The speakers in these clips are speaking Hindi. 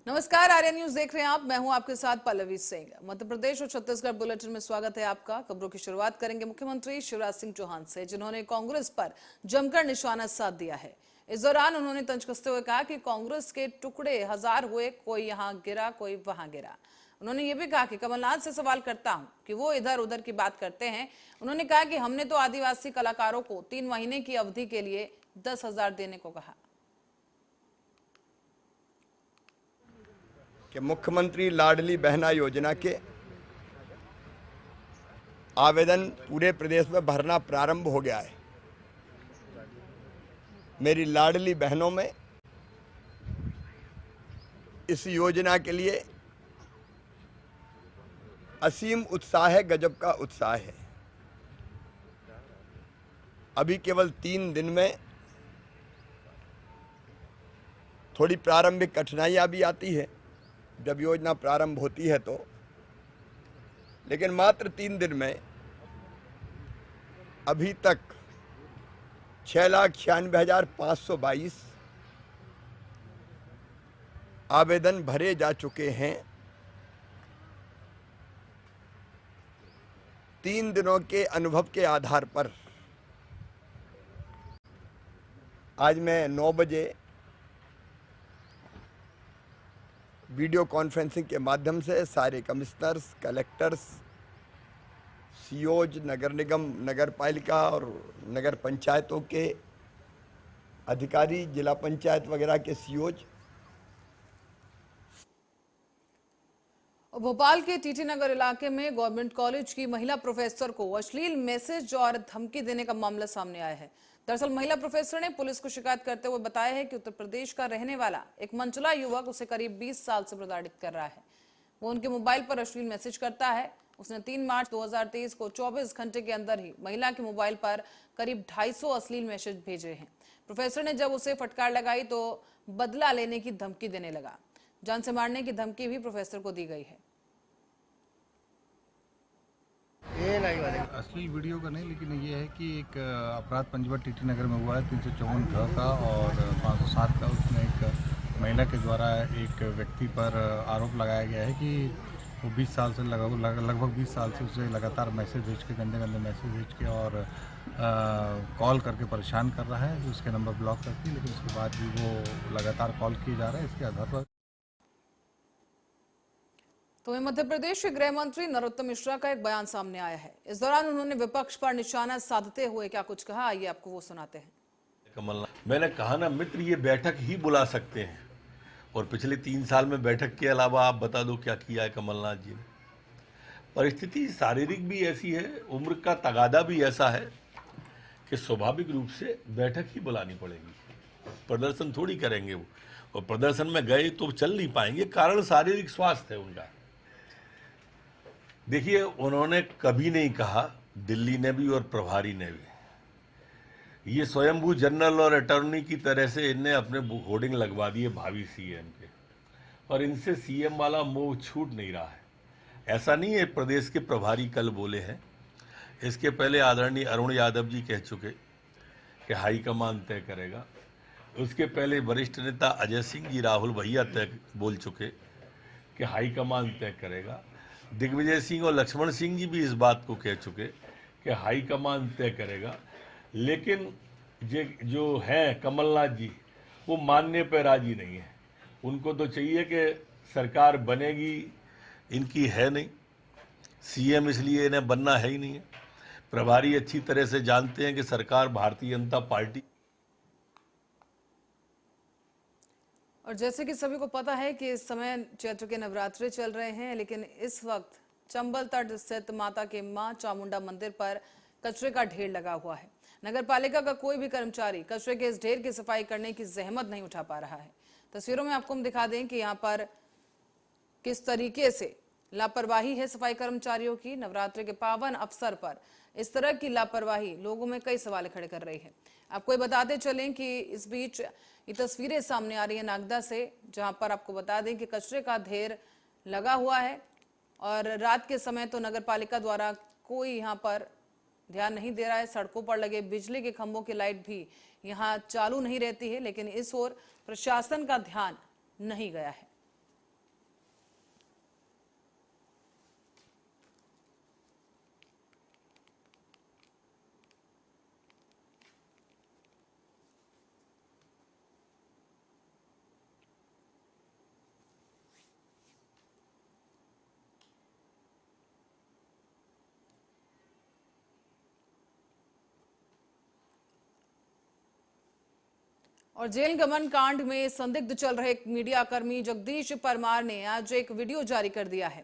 नमस्कार, आर्या न्यूज देख रहे हैं आप। मैं हूं आपके साथ पल्लवी सिंह। मध्य प्रदेश और छत्तीसगढ़ बुलेटिन में स्वागत है आपका। खबरों की शुरुआत करेंगे मुख्यमंत्री शिवराज सिंह चौहान से, जिन्होंने कांग्रेस पर जमकर निशाना साध दिया है। इस दौरान उन्होंने तंज कसते हुए कहा कि कांग्रेस के टुकड़े हजार हुए, कोई यहाँ गिरा कोई वहां गिरा। उन्होंने ये भी कहा कि कमलनाथ से सवाल करता हूं कि वो इधर उधर की बात करते हैं। उन्होंने कहा कि हमने तो आदिवासी कलाकारों को 3 महीने की अवधि के लिए 10,000 देने को कहा। कि मुख्यमंत्री लाडली बहना योजना के आवेदन पूरे प्रदेश में भरना प्रारंभ हो गया है। मेरी लाडली बहनों में इस योजना के लिए असीम उत्साह है, गजब का उत्साह है। अभी केवल 3 दिन में थोड़ी प्रारंभिक कठिनाइयां भी आती है जब योजना प्रारंभ होती है तो, लेकिन मात्र 3 दिन में अभी तक 6,96,522 आवेदन भरे जा चुके हैं। 3 दिनों के अनुभव के आधार पर आज मैं 9 बजे वीडियो कॉन्फ्रेंसिंग के माध्यम से सारे कमिश्नर्स, कलेक्टर्स, सीओज, नगर निगम, नगर पालिका और नगर पंचायतों के अधिकारी, जिला पंचायत वगैरह के सीओज। भोपाल के टीटी नगर इलाके में गवर्नमेंट कॉलेज की महिला प्रोफेसर को अश्लील मैसेज और धमकी देने का मामला सामने आया है। दरअसल महिला प्रोफेसर ने पुलिस को शिकायत करते हुए बताया है कि उत्तर प्रदेश का रहने वाला एक मंचला युवक उसे करीब 20 साल से प्रताड़ित कर रहा है। वो उनके मोबाइल पर अश्लील मैसेज करता है। उसने 3 मार्च 2023 को 24 घंटे के अंदर ही महिला के मोबाइल पर करीब 250 अश्लील मैसेज भेजे हैं। प्रोफेसर ने जब उसे फटकार लगाई तो बदला लेने की धमकी देने लगा। जान से मारने की धमकी भी प्रोफेसर को दी गई है। असली वीडियो का नहीं, लेकिन ये है कि एक अपराध पंजीबद्ध टीटी नगर में हुआ है 354 का और 507 का। उसमें एक महिला के द्वारा एक व्यक्ति पर आरोप लगाया गया है कि वो 20 साल से लगभग 20 साल से उसे लगातार मैसेज भेज के, गंदे गंदे मैसेज भेज के और कॉल करके परेशान कर रहा है। उसके नंबर ब्लॉक करके, लेकिन उसके बाद भी वो लगातार कॉल किए जा रहे हैं। इसके आधार पर तो मध्य प्रदेश के गृह मंत्री नरोत्तम मिश्रा का एक बयान सामने आया है। इस दौरान उन्होंने विपक्ष पर निशाना साधते हुए क्या कुछ कहा, आइए आपको वो सुनाते हैं। कमलनाथ, मैंने कहा ना मित्र, ये बैठक ही बुला सकते हैं और पिछले 3 साल में बैठक के अलावा आप बता दो क्या किया है कमलनाथ जी ने। परिस्थिति शारीरिक भी ऐसी है, उम्र का तगादा भी ऐसा है कि स्वाभाविक रूप से बैठक ही बुलानी पड़ेगी। प्रदर्शन थोड़ी करेंगे वो, और प्रदर्शन में गए तो चल नहीं पाएंगे, कारण शारीरिक स्वास्थ्य है उनका। देखिए, उन्होंने कभी नहीं कहा, दिल्ली ने भी और प्रभारी ने भी, ये स्वयंभू जनरल और अटॉर्नी की तरह से इनने अपने होर्डिंग लगवा दिए भावी सीएम के, और इनसे सीएम वाला मोह छूट नहीं रहा है। ऐसा नहीं है प्रदेश के प्रभारी कल बोले हैं, इसके पहले आदरणीय अरुण यादव जी कह चुके कि हाईकमान तय करेगा। उसके पहले वरिष्ठ नेता अजय सिंह जी, राहुल भैया तय बोल चुके कि हाईकमान तय करेगा। दिग्विजय सिंह और लक्ष्मण सिंह जी भी इस बात को कह चुके कि हाईकमान तय करेगा। लेकिन जो हैं कमलनाथ जी, वो मानने पर राजी नहीं है। उनको तो चाहिए कि सरकार बनेगी, इनकी है नहीं। सीएम इसलिए इन्हें बनना है ही नहीं है। प्रभारी अच्छी तरह से जानते हैं कि सरकार भारतीय जनता पार्टी। और जैसे कि सभी को पता है कि इस समय चैत्र के नवरात्रे चल रहे हैं, लेकिन इस वक्त चंबल तट स्थित माता के मां चामुंडा मंदिर पर कचरे का ढेर लगा हुआ है। नगर पालिका का कोई भी कर्मचारी कचरे के इस ढेर की सफाई करने की जहमत नहीं उठा पा रहा है। तस्वीरों में आपको हम दिखा दें कि यहाँ पर किस तरीके से लापरवाही है सफाई कर्मचारियों की। नवरात्रि के पावन अवसर पर इस तरह की लापरवाही लोगों में कई सवाल खड़े कर रही है। आपको ये बताते चलें कि इस बीच ये तस्वीरें सामने आ रही है नागदा से, जहां पर आपको बता दें कि कचरे का ढेर लगा हुआ है और रात के समय तो नगर पालिका द्वारा कोई यहां पर ध्यान नहीं दे रहा है। सड़कों पर लगे बिजली के खंभों की लाइट भी यहां चालू नहीं रहती है, लेकिन इस ओर प्रशासन का ध्यान नहीं गया है। और जेल गमन कांड में संदिग्ध चल रहे मीडिया कर्मी जगदीश परमार ने आज एक वीडियो जारी कर दिया है।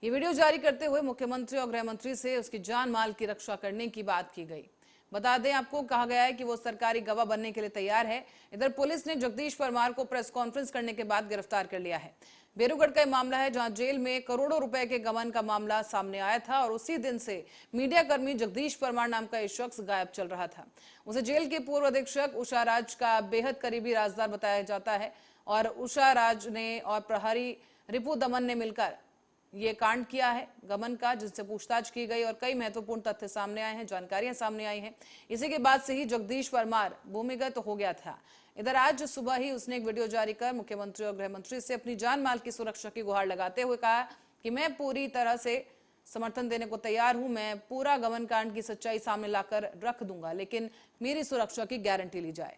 ये वीडियो जारी करते हुए मुख्यमंत्री और गृह मंत्री से उसकी जान माल की रक्षा करने की बात की गई। बता दें आपको, कहा गया है कि वो सरकारी गवाह बनने के लिए तैयार है। इधर पुलिस ने जगदीश परमार को प्रेस कॉन्फ्रेंस करने के बाद गिरफ्तार कर लिया है। बेरूगढ़ का मामला है जहां जेल में करोड़ों रुपए के गमन का मामला सामने आया था और उसी दिन से मीडिया कर्मी जगदीश परमार नाम का एक शख्स गायब चल रहा था। उसे जेल के पूर्व अधीक्षक उषा राज का बेहद करीबी राजदार बताया जाता है और उषा राज ने और प्रहरी रिपु दमन ने मिलकर ये कांड किया है गमन का, जिससे पूछताछ की गई और कई महत्वपूर्ण तथ्य सामने आए हैं, जानकारियां सामने आई हैं। इसी के बाद से ही जगदीश परमार भूमिगत हो गया था। इधर आज सुबह ही उसने एक वीडियो जारी कर मुख्यमंत्री और गृह मंत्री से अपनी जान माल की सुरक्षा की गुहार लगाते हुए कहा कि मैं पूरी तरह से समर्थन देने को तैयार हूं, मैं पूरा गमन कांड की सच्चाई सामने लाकर रख दूंगा, लेकिन मेरी सुरक्षा की गारंटी ली जाए।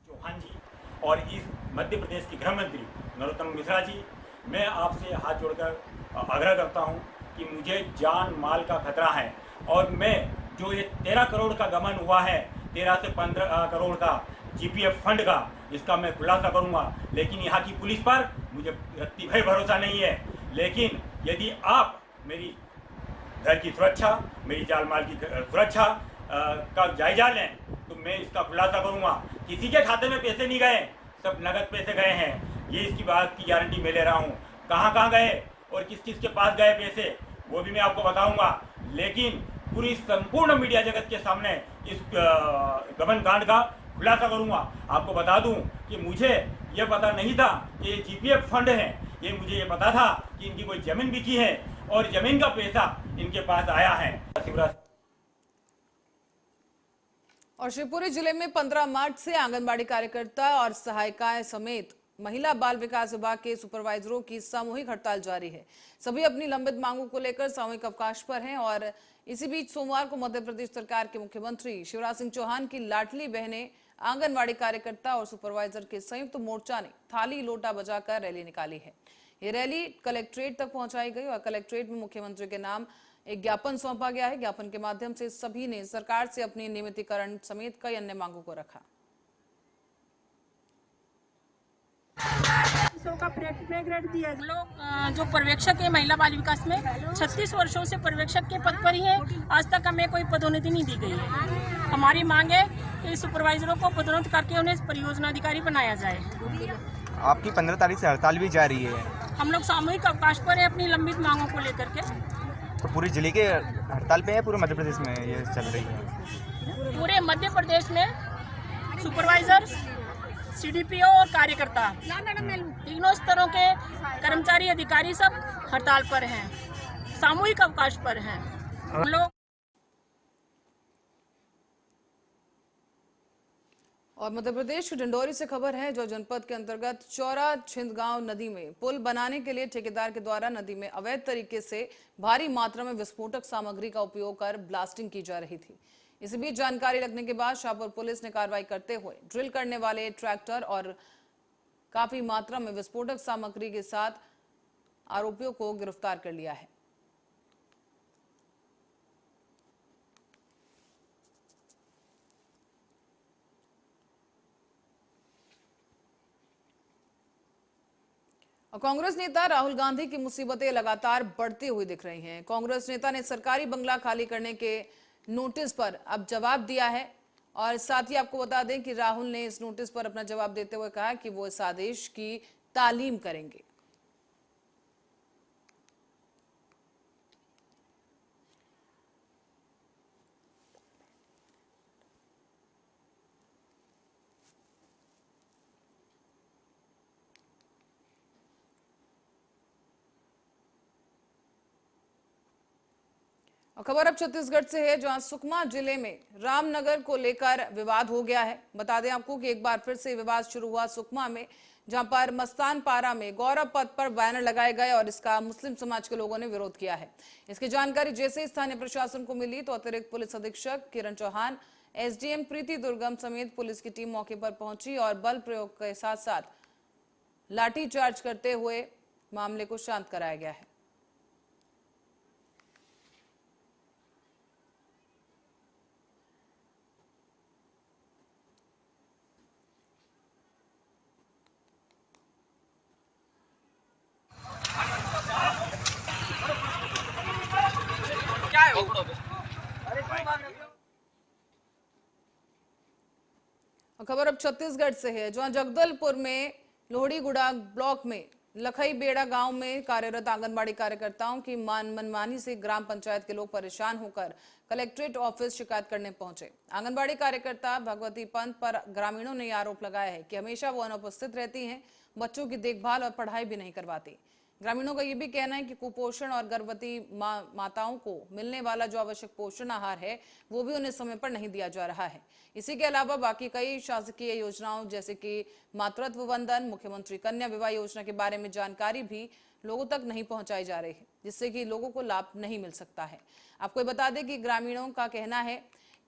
चौहान जी और इस मध्य प्रदेश के गृह मंत्री नरोत्तम मिश्रा जी, मैं आपसे हाथ जोड़कर आग्रह करता हूं कि मुझे जान माल का खतरा है और मैं जो ये 13 करोड़ का गमन हुआ है, 13 से 15 करोड़ का जीपीएफ फंड का, इसका मैं खुलासा करूंगा। लेकिन यहाँ की पुलिस पर मुझे रत्ती भर भरोसा नहीं है। लेकिन यदि आप मेरी घर की सुरक्षा, मेरी जान माल की सुरक्षा का जायजा लें तो मैं इसका खुलासा करूंगा। किसी के खाते में पैसे नहीं गए, सब नगद पैसे गए हैं, ये इसकी बात की गारंटी मैं ले रहा हूँ। कहाँ गए और किस किस के पास गए पैसे, वो भी मैं आपको बताऊंगा। लेकिन पूरी संपूर्ण मीडिया जगत के सामने इस गमन कांड का खुलासा करूंगा। आपको बता दूं कि मुझे ये पता नहीं था कि ये जीपीएफ फंड है, ये मुझे ये पता था कि इनकी कोई जमीन बिकी है और जमीन का पैसा इनके पास आया है। और शिवपुरी जिले में 15 मार्च से आंगनबाड़ी कार्यकर्ता और सहायिकाएं समेत महिला बाल विकास विभाग के सुपरवाइजरों की सामूहिक हड़ताल जारी है। सभी अपनी लंबित मांगों को लेकर सामूहिक अवकाश पर हैं और इसी बीच सोमवार को मध्य प्रदेश सरकार के मुख्यमंत्री शिवराज सिंह चौहान की लाडली बहनें आंगनबाड़ी कार्यकर्ता और सुपरवाइजर के संयुक्त मोर्चा ने थाली लोटा बजाकर रैली निकाली है। ये रैली कलेक्ट्रेट तक पहुंचाई गई और कलेक्ट्रेट में मुख्यमंत्री के नाम एक ज्ञापन सौंपा गया है। ज्ञापन के माध्यम से सभी ने सरकार से अपनी नियमितीकरण समेत कई अन्य मांगों को रखा। का प्रेग्रेड दिया। लोग जो पर्यवेक्षक है महिला बाल विकास में 36 वर्षों से पर्यवेक्षक के पद पर ही है, आज तक हमें कोई पदोन्नति नहीं दी गई है। हमारी मांग है कि सुपरवाइजरों को पदोन्नत करके उन्हें परियोजना अधिकारी बनाया जाए। आपकी 15 तारीख से हड़ताल भी जारी है। हम लोग सामूहिक अवकाश पर है अपनी लंबित मांगों को लेकर के। तो पूरी जिले के हड़ताल पे है, पूरे मध्य प्रदेश में ये चल रही है? पूरे मध्य प्रदेश में सुपरवाइजर, सीडीपीओ और कार्यकर्ता तीनों स्तरों के कर्मचारी अधिकारी सब हड़ताल पर हैं, सामूहिक अवकाश पर हैं। लोग और मध्य प्रदेश के डिंडोरी से खबर है, जो जनपद के अंतर्गत चौरा छिंदगांव नदी में पुल बनाने के लिए ठेकेदार के द्वारा नदी में अवैध तरीके से भारी मात्रा में विस्फोटक सामग्री का उपयोग कर ब्लास्टिंग की जा रही थी। इसी बीच जानकारी लगने के बाद शाहपुर पुलिस ने कार्रवाई करते हुए ड्रिल करने वाले ट्रैक्टर और काफी मात्रा में विस्फोटक सामग्री के साथ आरोपियों को गिरफ्तार कर लिया है। और कांग्रेस नेता राहुल गांधी की मुसीबतें लगातार बढ़ती हुई दिख रही हैं। कांग्रेस नेता ने सरकारी बंगला खाली करने के नोटिस पर अब जवाब दिया है और साथ ही आपको बता दें कि राहुल ने इस नोटिस पर अपना जवाब देते हुए कहा कि वो इस आदेश की तालीम करेंगे। और खबर अब छत्तीसगढ़ से है, जहां सुकमा जिले में रामनगर को लेकर विवाद हो गया है। बता दें आपको कि एक बार फिर से विवाद शुरू हुआ सुकमा में, जहां पर मस्तान पारा में गौरव पथ पर बैनर लगाए गए और इसका मुस्लिम समाज के लोगों ने विरोध किया है। इसकी जानकारी जैसे ही स्थानीय प्रशासन को मिली तो अतिरिक्त पुलिस अधीक्षक किरण चौहान, एसडीएम प्रीति दुर्गम समेत पुलिस की टीम मौके पर पहुंची और बल प्रयोग के साथ साथ लाठीचार्ज करते हुए मामले को शांत कराया गया है। और खबर अब छत्तीसगढ़ से है, जहां जगदलपुर में लोहड़ीगुड़ा ब्लॉक में लखई बेड़ा गांव में कार्यरत आंगनबाड़ी कार्यकर्ताओं की मनमानी से ग्राम पंचायत के लोग परेशान होकर कलेक्ट्रेट ऑफिस शिकायत करने पहुंचे। आंगनबाड़ी कार्यकर्ता भगवती पंत पर ग्रामीणों ने आरोप लगाया है कि हमेशा वो अनुपस्थित रहती हैं, बच्चों की देखभाल और पढ़ाई भी नहीं करवाती। ग्रामीणों का यह भी कहना है कि कुपोषण और गर्भवती माताओं को मिलने वाला जो आवश्यक पोषण आहार है वो भी उन्हें समय पर नहीं दिया जा रहा है। इसी के अलावा बाकी कई शासकीय योजनाओं जैसे कि मातृत्व वंदन, मुख्यमंत्री कन्या विवाह योजना के बारे में जानकारी भी लोगों तक नहीं पहुंचाई जा रही है, जिससे कि लोगों को लाभ नहीं मिल सकता है। आपको बता दें कि ग्रामीणों का कहना है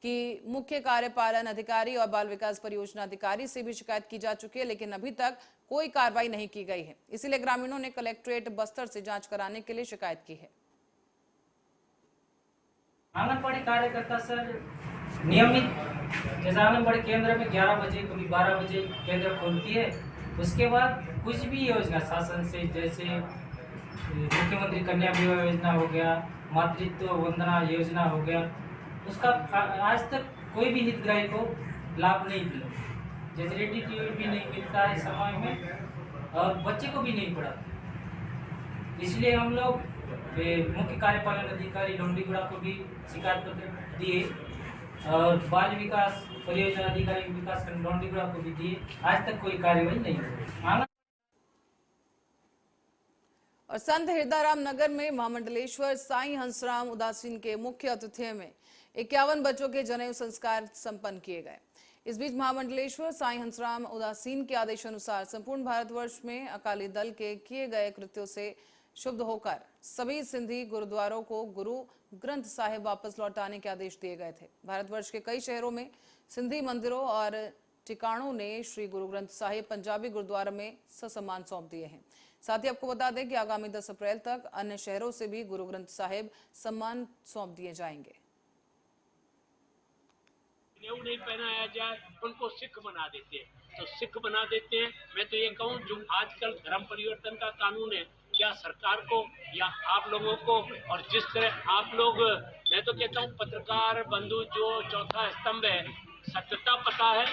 कि मुख्य कार्यपालन अधिकारी और बाल विकास परियोजना अधिकारी से भी शिकायत की जा चुकी है, लेकिन अभी तक कोई कार्रवाई नहीं की गई है। इसीलिए ग्रामीणों ने कलेक्ट्रेट बस्तर से जांच कराने के लिए शिकायत की है। आंगनबाड़ी कार्यकर्ता सर नियमित जैसे आंगनबाड़ी केंद्र में 11 बजे कभी 12 बजे केंद्र खोलती है, उसके बाद कुछ भी योजना शासन से जैसे मुख्यमंत्री कन्या विवाह योजना हो गया, मातृत्व वंदना योजना हो गया, उसका आज तक कोई भी हितग्राही को लाभ नहीं मिला। जैसे रेडी टीवी भी नहीं मिलता है समय में और बच्चे को भी नहीं पढ़ाते। इसलिए हम लोग मुख्य कार्यपालन अधिकारी लोहड़ीगुड़ा को भी शिकायत पत्र दिए और बाल विकास परियोजना अधिकारी विकास खंड लोहड़ीगुड़ा को भी दिए। आज तक कोई कार्यवाही नहीं हुई। और संत हिरदाराम नगर में महामंडलेश्वर साईं हंसराम उदासीन के मुख्य आतिथ्य में 51 बच्चों के जनेऊ संस्कार संपन्न किए गए। इस बीच महामंडलेश्वर साईं हंसराम उदासीन के आदेशानुसार संपूर्ण भारतवर्ष में अकाली दल के किए गए कृत्यों से शुद्ध होकर सभी सिंधी गुरुद्वारों को गुरु ग्रंथ साहिब वापस लौटाने के आदेश दिए गए थे। भारतवर्ष के कई शहरों में सिंधी मंदिरों और ठिकानों ने श्री गुरु ग्रंथ साहिब पंजाबी गुरुद्वारा में ससम्मान सौंप दिए हैं। साथ ही आपको बता दें कि आगामी 10 अप्रैल तक अन्य शहरों से भी गुरु ग्रंथ साहिब सम्मान सौंप दिए जाएंगे। नहीं पहनाया जाए उनको सिख बना देते हैं, तो सिख बना देते हैं। मैं तो ये कहूँ जो आजकल धर्म परिवर्तन का कानून है, क्या सरकार को या आप लोगों को, और जिस तरह आप लोग, मैं तो कहता हूँ पत्रकार बंधु जो चौथा स्तंभ है, सत्यता पता है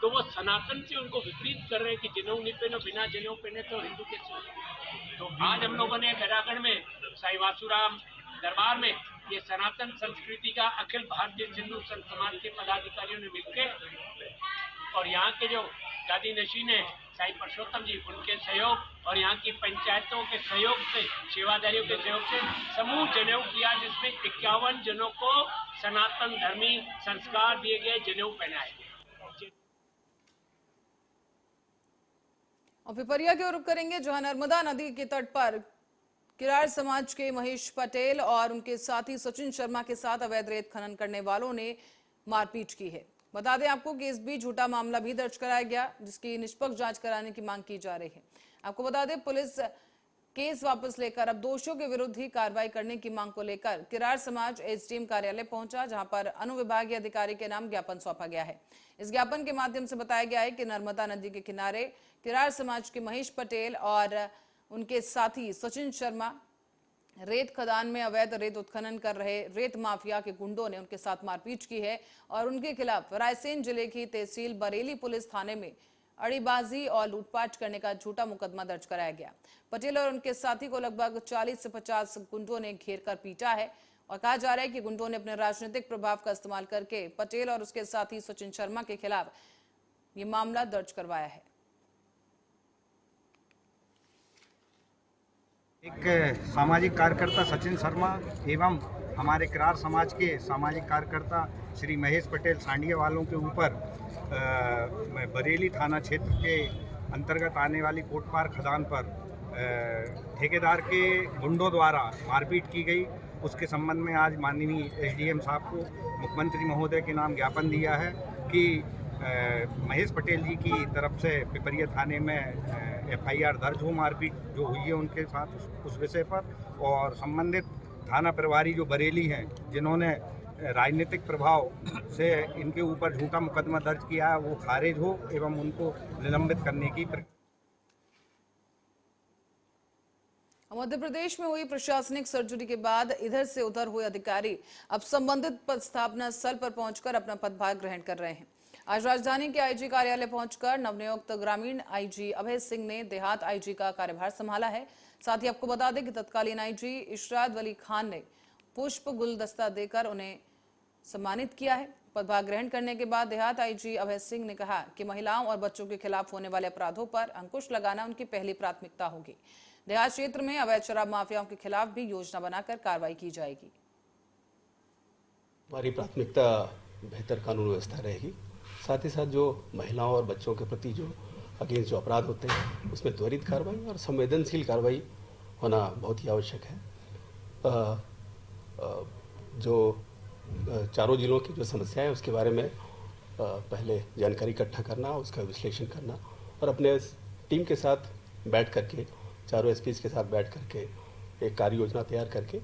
तो वो सनातन से उनको विपरीत कर रहे हैं कि जनेऊ नहीं पहनो, बिना जनेऊ पहने तो हिंदू कैसे। तो आज हम लोगों ने बैरागढ़ में साईं वासुराम दरबार में ये सनातन संस्कृति का अखिल भारतीय हिंदू संत समाज के पदाधिकारियों ने मिलकर और यहाँ के जो दादी नशीन है साईं परसोत्तम जी, उनके सहयोग और यहाँ की पंचायतों के सहयोग से, सेवादारियों के सहयोग से समूह जनेऊ किया, जिसमें 51 जनों को सनातन धर्मी संस्कार दिए गए, जनेऊ पहनाए गए। और पिपरिया की ओर रुख करेंगे, जहां नर्मदा नदी के तट पर किरार समाज के महेश पटेल और उनके साथी सचिन शर्मा के साथ अवैध रेत खनन करने वालों ने मारपीट की है। बता दें आपको कि इस बीच झूठा मामला भी दर्ज कराया गया, जिसकी निष्पक्ष जांच कराने की मांग की जा रही है। आपको बता दें पुलिस केस वापस लेकर अब दोषियों के विरुद्ध ही कार्रवाई करने की मांग को लेकर किरार समाज एसडीएम कार्यालय पहुंचा, जहां पर अनुविभागीय अधिकारी के नाम ज्ञापन सौंपा गया है। इस ज्ञापन के माध्यम से बताया गया है कि नर्मदा नदी के किनारे किरार समाज के महेश पटेल और उनके साथी सचिन शर्मा रेत खदान में अवैध रेत उत्खनन कर रहे रेत माफिया के गुंडों ने उनके साथ मारपीट की है और उनके खिलाफ रायसेन जिले की तहसील बरेली पुलिस थाने में अड़ीबाजी और लूटपाट करने का झूठा मुकदमा दर्ज कराया गया। पटेल और उनके साथी को लगभग 40 से 50 गुंडों ने घेर कर पीटा है और कहा जा रहा है कि गुंडों ने अपने राजनीतिक प्रभाव का इस्तेमाल करके पटेल और उसके साथी सचिन शर्मा के खिलाफ ये मामला दर्ज करवाया है। एक सामाजिक कार्यकर्ता सचिन शर्मा एवं हमारे किरार समाज के सामाजिक कार्यकर्ता श्री महेश पटेल सांडिया वालों के ऊपर बरेली थाना क्षेत्र के अंतर्गत आने वाली कोटपार खदान पर ठेकेदार के गुंडों द्वारा मारपीट की गई। उसके संबंध में आज माननीय एसडीएम साहब को मुख्यमंत्री महोदय के नाम ज्ञापन दिया है कि महेश पटेल जी की तरफ से पिपरिया थाने में एफआईआर दर्ज हो, मारपीट जो हुई है उनके साथ उस विषय पर, और संबंधित थाना प्रभारी जो बरेली हैं जिन्होंने राजनीतिक प्रभाव से इनके ऊपर झूठा मुकदमा दर्ज किया है वो खारिज हो एवं उनको निलंबित करने की। मध्य प्रदेश में हुई प्रशासनिक सर्जरी के बाद इधर से उधर हुए अधिकारी अब संबंधित पदस्थापना स्थल पर पहुंचकर अपना पदभार ग्रहण कर रहे हैं। आज राजधानी के आईजी कार्यालय पहुंचकर नवनियुक्त ग्रामीण आईजी अभय सिंह ने देहात आईजी का कार्यभार संभाला है। साथ ही आपको बता दें कि तत्कालीन आईजी इशरात वली खान ने पुष्प गुलदस्ता देकर उन्हें सम्मानित किया है। पदभार ग्रहण करने के बाद देहात आईजी अभय सिंह ने कहा कि महिलाओं और बच्चों के खिलाफ होने वाले अपराधों पर अंकुश लगाना उनकी पहली प्राथमिकता होगी। देहात क्षेत्र में अवैध शराब माफियाओं के खिलाफ भी योजना बनाकर कार्रवाई की जाएगी। हमारी प्राथमिकता बेहतर कानून व्यवस्था रहेगी। साथ ही साथ जो महिलाओं और बच्चों के प्रति जो अगेंस्ट जो अपराध होते हैं उसमें त्वरित कार्रवाई और संवेदनशील कार्रवाई होना बहुत ही आवश्यक है। जो चारों जिलों की जो समस्या है उसके बारे में पहले जानकारी इकट्ठा करना, उसका विश्लेषण करना और अपने टीम के साथ बैठ करके, चारों एसपीज के साथ बैठ करके एक कार्य योजना तैयार करके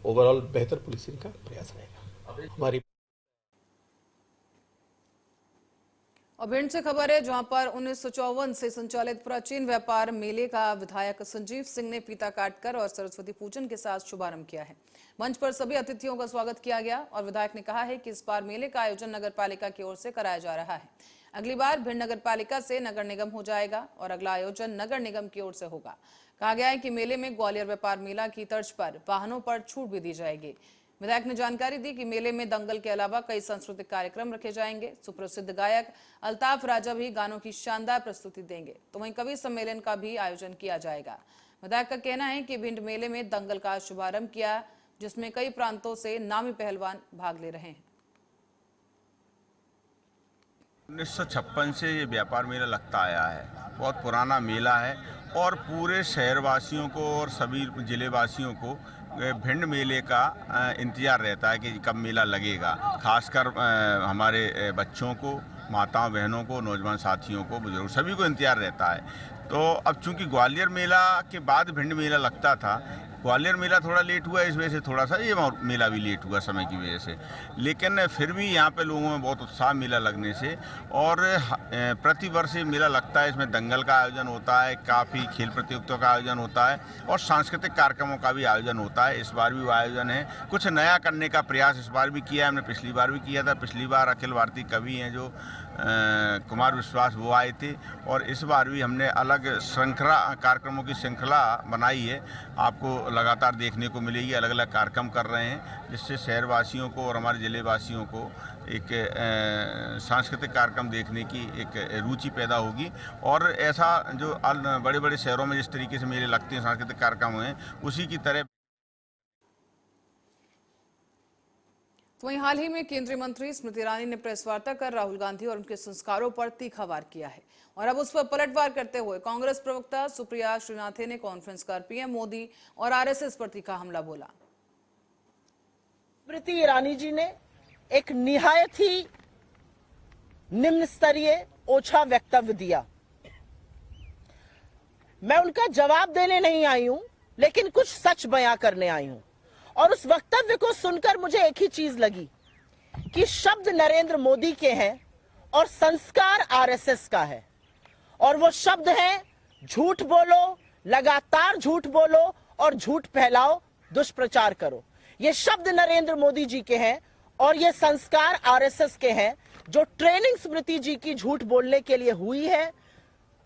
ओवरऑल बेहतर पुलिसिंग का प्रयास रहेगा। हमारी और भिंड से खबर है, जहां पर 1954 से संचालित प्राचीन व्यापार मेले का विधायक संजीव सिंह ने फीता काटकर और सरस्वती पूजन के साथ शुभारंभ किया है। मंच पर सभी अतिथियों का स्वागत किया गया और विधायक ने कहा है कि इस बार मेले का आयोजन नगर पालिका की ओर से कराया जा रहा है। अगली बार भिंड नगर पालिका से नगर निगम हो जाएगा और अगला आयोजन नगर निगम की ओर से होगा। कहा गया है कि मेले में ग्वालियर व्यापार मेला की तर्ज पर वाहनों पर छूट भी दी जाएगी। विधायक ने जानकारी दी कि मेले में दंगल के अलावा कई सांस्कृतिक कार्यक्रम रखे जाएंगे। सुप्रसिद्ध गायक अल्ताफ राजा भी गानों की शानदार प्रस्तुति देंगे, तो वहीं कवि सम्मेलन का भी आयोजन किया जाएगा। विधायक का कहना है कि भिंड मेले में दंगल का शुभारंभ किया, जिसमें कई प्रांतों से नामी पहलवान भाग ले रहे हैं। 1956 से ये व्यापार मेला लगता आया है, बहुत पुराना मेला है और पूरे शहरवासियों को और सभी जिले वासियों को भिंड मेले का इंतजार रहता है कि कब मेला लगेगा। खासकर हमारे बच्चों को, माताओं बहनों को, नौजवान साथियों को, बुजुर्ग सभी को इंतजार रहता है। तो अब चूंकि ग्वालियर मेला के बाद भिंड मेला लगता था, ग्वालियर मेला थोड़ा लेट हुआ, इस वजह से थोड़ा सा ये मेला भी लेट हुआ समय की वजह से, लेकिन फिर भी यहाँ पे लोगों में बहुत उत्साह मेला लगने से। और प्रति वर्ष ये मेला लगता है, इसमें दंगल का आयोजन होता है, काफ़ी खेल प्रतियोगिताओं का आयोजन होता है और सांस्कृतिक कार्यक्रमों का भी आयोजन होता है। इस बार भी वो आयोजन है। कुछ नया करने का प्रयास इस बार भी किया है, हमने पिछली बार भी किया था। पिछली बार अखिल भारतीय कवि हैं जो कुमार विश्वास वो आए थे और इस बार भी हमने अलग श्रृंखला कार्यक्रमों की श्रृंखला बनाई है। आपको लगातार देखने को मिलेगी, अलग अलग कार्यक्रम कर रहे हैं, जिससे शहरवासियों को और हमारे जिले वासियों को एक सांस्कृतिक कार्यक्रम देखने की एक रुचि पैदा होगी। और ऐसा जो बड़े बड़े शहरों में जिस तरीके से मेले लगते हैं, सांस्कृतिक कार्यक्रम हैं, उसी की तरह। वहीं हाल ही में केंद्रीय मंत्री स्मृति ईरानी ने प्रेस वार्ता कर राहुल गांधी और उनके संस्कारों पर तीखा वार किया है और अब उस पर पलटवार करते हुए कांग्रेस प्रवक्ता सुप्रिया श्रीनाथे ने कॉन्फ्रेंस कर पीएम मोदी और आरएसएस पर तीखा हमला बोला। स्मृति ईरानी जी ने एक निहायत ही निम्न स्तरीय ओछा वक्तव्य दिया। मैं उनका जवाब देने नहीं आई हूं, लेकिन कुछ सच बयां करने आई हूं। और उस वक्तव्य को सुनकर मुझे एक ही चीज लगी कि शब्द नरेंद्र मोदी के हैं और संस्कार आरएसएस का है। और वो शब्द हैं झूठ बोलो, लगातार झूठ बोलो और झूठ फैलाओ, दुष्प्रचार करो। ये शब्द नरेंद्र मोदी जी के हैं और ये संस्कार आरएसएस के हैं। जो ट्रेनिंग स्मृति जी की झूठ बोलने के लिए हुई है,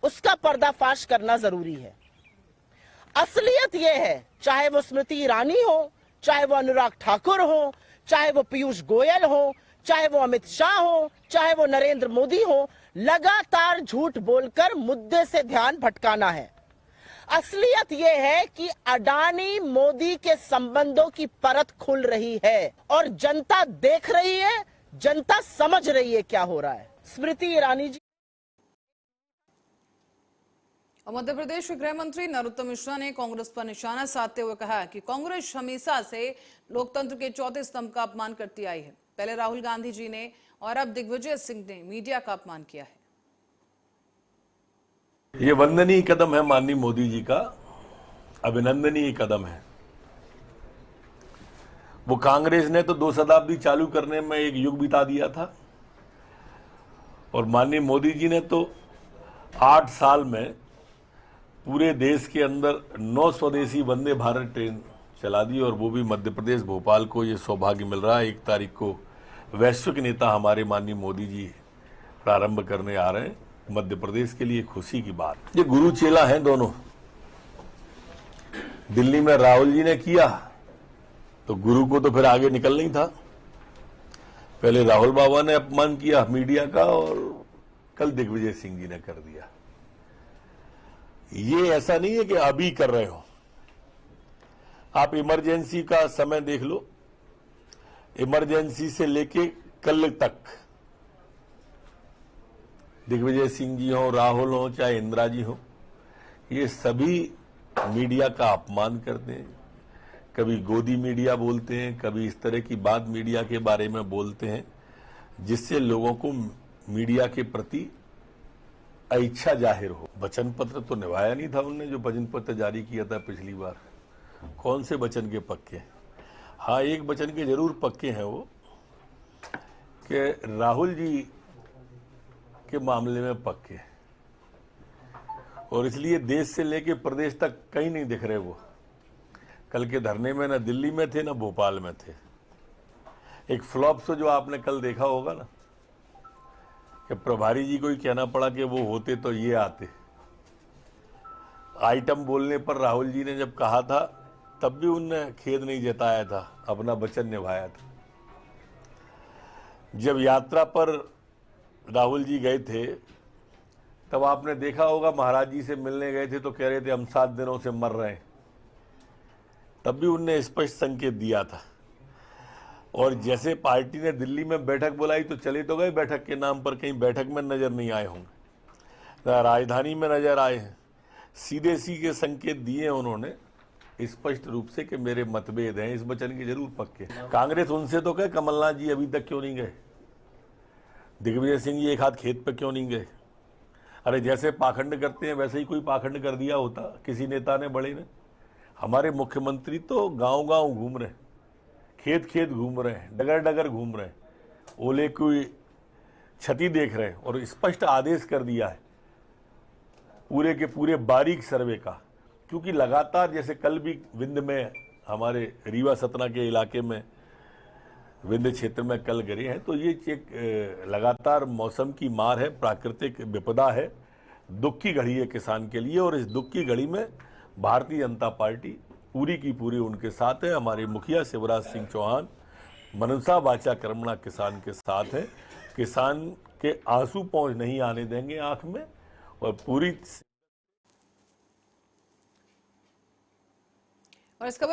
उसका पर्दाफाश करना जरूरी है। असलियत यह है, चाहे वो स्मृति ईरानी हो, चाहे वो अनुराग ठाकुर हो, चाहे वो पीयूष गोयल हो, चाहे वो अमित शाह हो, चाहे वो नरेंद्र मोदी हो, लगातार झूठ बोलकर मुद्दे से ध्यान भटकाना है। असलियत यह है कि अडानी मोदी के संबंधों की परत खुल रही है और जनता देख रही है, जनता समझ रही है क्या हो रहा है। स्मृति ईरानी जी। और मध्य प्रदेश के गृह मंत्री नरोत्तम मिश्रा ने कांग्रेस पर निशाना साधते हुए कहा कि कांग्रेस हमेशा से लोकतंत्र के चौथे स्तंभ का अपमान करती आई है। पहले राहुल गांधी जी ने और अब दिग्विजय सिंह ने मीडिया का अपमान किया है। ये वंदनीय कदम है माननीय मोदी जी का, अभिनंदनीय कदम है। वो कांग्रेस ने तो 2 शताब्दी चालू करने में एक युग बिता दिया था और माननीय मोदी जी ने तो 8 साल में पूरे देश के अंदर 9 स्वदेशी वंदे भारत ट्रेन चला दी और वो भी मध्य प्रदेश भोपाल को ये सौभाग्य मिल रहा है। 1 तारीख को वैश्विक नेता हमारे माननीय मोदी जी प्रारंभ करने आ रहे हैं। मध्य प्रदेश के लिए खुशी की बात। ये गुरु चेला हैं दोनों। दिल्ली में राहुल जी ने किया तो गुरु को तो फिर आगे निकलना ही था। पहले राहुल बाबा ने अपमान किया मीडिया का और कल दिग्विजय सिंह जी ने कर दिया। ये ऐसा नहीं है कि अभी कर रहे हो। आप इमरजेंसी का समय देख लो। इमरजेंसी से लेके कल तक दिग्विजय सिंह जी हो, राहुल हो, चाहे इंदिरा जी हो, ये सभी मीडिया का अपमान करते हैं। कभी गोदी मीडिया बोलते हैं, कभी इस तरह की बात मीडिया के बारे में बोलते हैं जिससे लोगों को मीडिया के प्रति इच्छा जाहिर हो। वचन पत्र तो निभाया नहीं था उनने, जो वचन पत्र जारी किया था पिछली बार। कौन से वचन के पक्के? हाँ, एक वचन के जरूर पक्के हैं वो कि राहुल जी के मामले में पक्के, और इसलिए देश से लेके प्रदेश तक कहीं नहीं दिख रहे वो। कल के धरने में ना दिल्ली में थे ना भोपाल में थे। एक फ्लॉप शो जो आपने कल देखा होगा ना, कि प्रभारी जी को ही कहना पड़ा कि वो होते तो ये आते। आइटम बोलने पर राहुल जी ने जब कहा था तब भी उनने खेद नहीं जताया था, अपना वचन निभाया था। जब यात्रा पर राहुल जी गए थे तब आपने देखा होगा महाराज जी से मिलने गए थे तो कह रहे थे हम 7 दिनों से मर रहे हैं। तब भी उनने स्पष्ट संकेत दिया था। और जैसे पार्टी ने दिल्ली में बैठक बुलाई तो चले तो गए बैठक के नाम पर, कहीं बैठक में नजर नहीं आए होंगे, राजधानी में नजर आए हैं। सीधे सीधे संकेत दिए उन्होंने स्पष्ट रूप से कि मेरे मतभेद हैं। इस वचन के जरूर पक्के। कांग्रेस उनसे तो कहे कमलनाथ जी अभी तक क्यों नहीं गए, दिग्विजय सिंह जी एक हाथ खेत पे क्यों नहीं गए। अरे जैसे पाखंड करते हैं वैसे ही कोई पाखंड कर दिया होता किसी नेता ने, बड़े ने। हमारे मुख्यमंत्री तो गांव गांव घूम रहे हैं, खेत खेत घूम रहे हैं, डगर डगर घूम रहे हैं, ओले की क्षति देख रहे हैं और स्पष्ट आदेश कर दिया है पूरे के पूरे बारीक सर्वे का। क्योंकि लगातार, जैसे कल भी विंध्य में, हमारे रीवा सतना के इलाके में विंध्य क्षेत्र में कल गिरे हैं, तो ये एक लगातार मौसम की मार है, प्राकृतिक विपदा है, दुख की घड़ी है किसान के लिए। और इस दुख की घड़ी में भारतीय जनता पार्टी पूरी की पूरी उनके साथ है। हमारे मुखिया शिवराज सिंह चौहान मनसा वाचा कर्मणा किसान के साथ है। किसान के आंसू पहुंच नहीं आने देंगे आंख में, और पूरी। और इस खबर